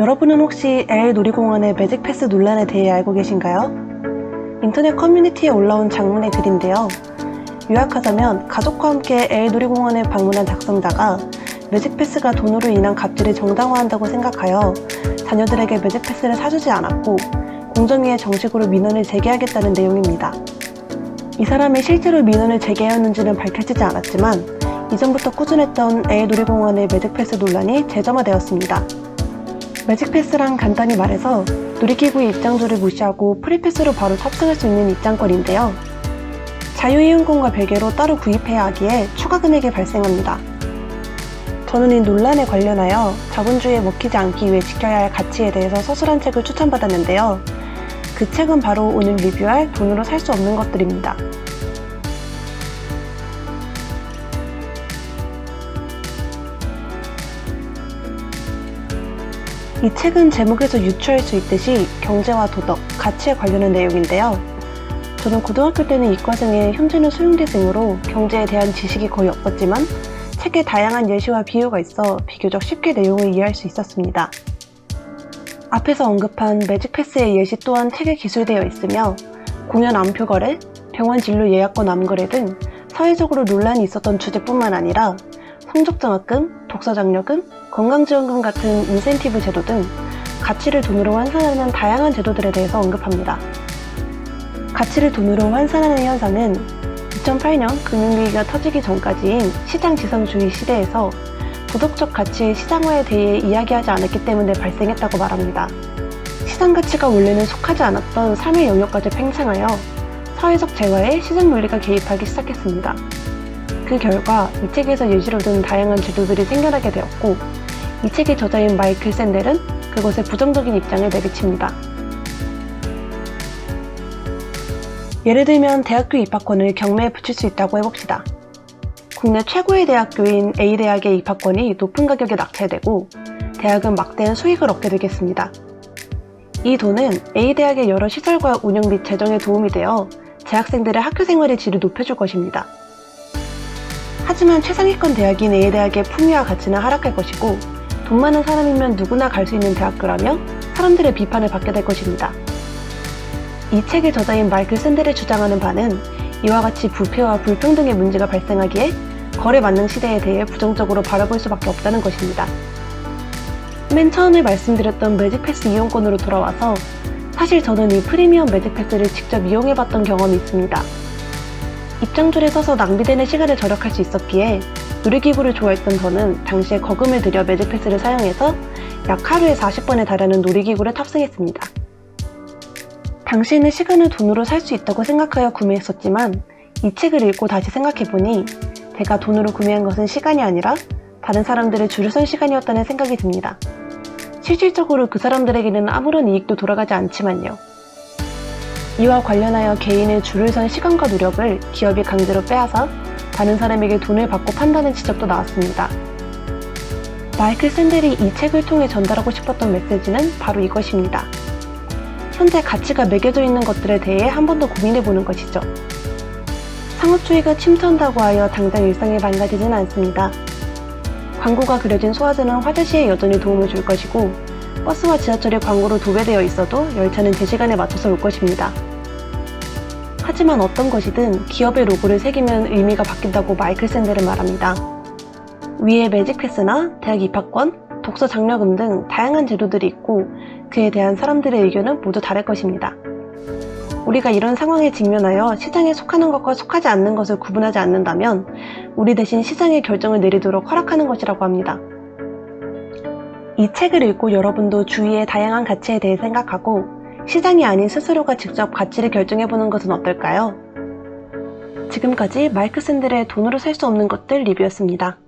여러분은 혹시 LA 놀이공원의 매직패스 논란에 대해 알고 계신가요? 인터넷 커뮤니티에 올라온 장문의 글인데요. 요약하자면 가족과 함께 LA 놀이공원에 방문한 작성자가 매직패스가 돈으로 인한 갑질을 정당화한다고 생각하여 자녀들에게 매직패스를 사주지 않았고 공정위에 정식으로 민원을 제기하겠다는 내용입니다. 이 사람이 실제로 민원을 제기하였는지는 밝혀지지 않았지만 이전부터 꾸준했던 LA 놀이공원의 매직패스 논란이 재점화되었습니다. 매직패스란 간단히 말해서 놀이기구의 입장료를 무시하고 프리패스로 바로 탑승할 수 있는 입장권인데요. 자유이용권과 별개로 따로 구입해야 하기에 추가 금액이 발생합니다. 저는 이 논란에 관련하여 자본주의에 먹히지 않기 위해 지켜야 할 가치에 대해서 서술한 책을 추천받았는데요. 그 책은 바로 오늘 리뷰할 돈으로 살 수 없는 것들입니다. 이 책은 제목에서 유추할 수 있듯이 경제와 도덕, 가치에 관련한 내용인데요. 저는 고등학교 때는 이과생에 현재는 수용대생으로 경제에 대한 지식이 거의 없었지만 책에 다양한 예시와 비유가 있어 비교적 쉽게 내용을 이해할 수 있었습니다. 앞에서 언급한 매직패스의 예시 또한 책에 기술되어 있으며 공연 암표 거래, 병원 진료 예약권 암거래 등 사회적으로 논란이 있었던 주제뿐만 아니라 성적장학금, 독서장려금, 건강지원금 같은 인센티브 제도 등 가치를 돈으로 환산하는 다양한 제도들에 대해서 언급합니다. 가치를 돈으로 환산하는 현상은 2008년 금융위기가 터지기 전까지인 시장지상주의 시대에서 도덕적 가치의 시장화에 대해 이야기하지 않았기 때문에 발생했다고 말합니다. 시장가치가 원래는 속하지 않았던 삶의 영역까지 팽창하여 사회적 재화에 시장 논리가 개입하기 시작했습니다. 그 결과 이 책에서 예시로 든 다양한 제도들이 생겨나게 되었고 이 책의 저자인 마이클 샌델은 그것에 부정적인 입장을 내비칩니다. 예를 들면 대학교 입학권을 경매에 붙일 수 있다고 해봅시다. 국내 최고의 대학교인 A대학의 입학권이 높은 가격에 낙찰되고 대학은 막대한 수익을 얻게 되겠습니다. 이 돈은 A대학의 여러 시설과 운영 및 재정에 도움이 되어 재학생들의 학교 생활의 질을 높여줄 것입니다. 하지만 최상위권 대학인 A대학의 품위와 가치는 하락할 것이고 돈 많은 사람이면 누구나 갈 수 있는 대학교라며 사람들의 비판을 받게 될 것입니다. 이 책의 저자인 마이클 샌델이 주장하는 바는 이와 같이 부패와 불평등의 문제가 발생하기에 거래 만능 시대에 대해 부정적으로 바라볼 수밖에 없다는 것입니다. 맨 처음에 말씀드렸던 매직패스 이용권으로 돌아와서 사실 저는 이 프리미엄 매직패스를 직접 이용해봤던 경험이 있습니다. 입장줄에 서서 낭비되는 시간을 절약할 수 있었기에 놀이기구를 좋아했던 저는 당시에 거금을 들여 매직패스를 사용해서 약 하루에 40번에 달하는 놀이기구를 탑승했습니다. 당시에는 시간을 돈으로 살 수 있다고 생각하여 구매했었지만 이 책을 읽고 다시 생각해보니 제가 돈으로 구매한 것은 시간이 아니라 다른 사람들의 줄을 선 시간이었다는 생각이 듭니다. 실질적으로 그 사람들에게는 아무런 이익도 돌아가지 않지만요. 이와 관련하여 개인의 줄을 선 시간과 노력을 기업이 강제로 빼앗아 다른 사람에게 돈을 받고 판다는 지적도 나왔습니다. 마이클 샌델이 이 책을 통해 전달하고 싶었던 메시지는 바로 이것입니다. 현재 가치가 매겨져 있는 것들에 대해 한 번 더 고민해보는 것이죠. 상업주의가 침투한다고 하여 당장 일상이 망가지진 않습니다. 광고가 그려진 소화제는 화재 시에 여전히 도움을 줄 것이고 버스와 지하철이 광고로 도배되어 있어도 열차는 제 시간에 맞춰서 올 것입니다. 하지만 어떤 것이든 기업의 로고를 새기면 의미가 바뀐다고 마이클 샌델은 말합니다. 위에 매직패스나 대학 입학권, 독서 장려금 등 다양한 제도들이 있고 그에 대한 사람들의 의견은 모두 다를 것입니다. 우리가 이런 상황에 직면하여 시장에 속하는 것과 속하지 않는 것을 구분하지 않는다면 우리 대신 시장의 결정을 내리도록 허락하는 것이라고 합니다. 이 책을 읽고 여러분도 주위의 다양한 가치에 대해 생각하고 시장이 아닌 스스로가 직접 가치를 결정해보는 것은 어떨까요? 지금까지 마이클 샌델의 돈으로 살 수 없는 것들 리뷰였습니다.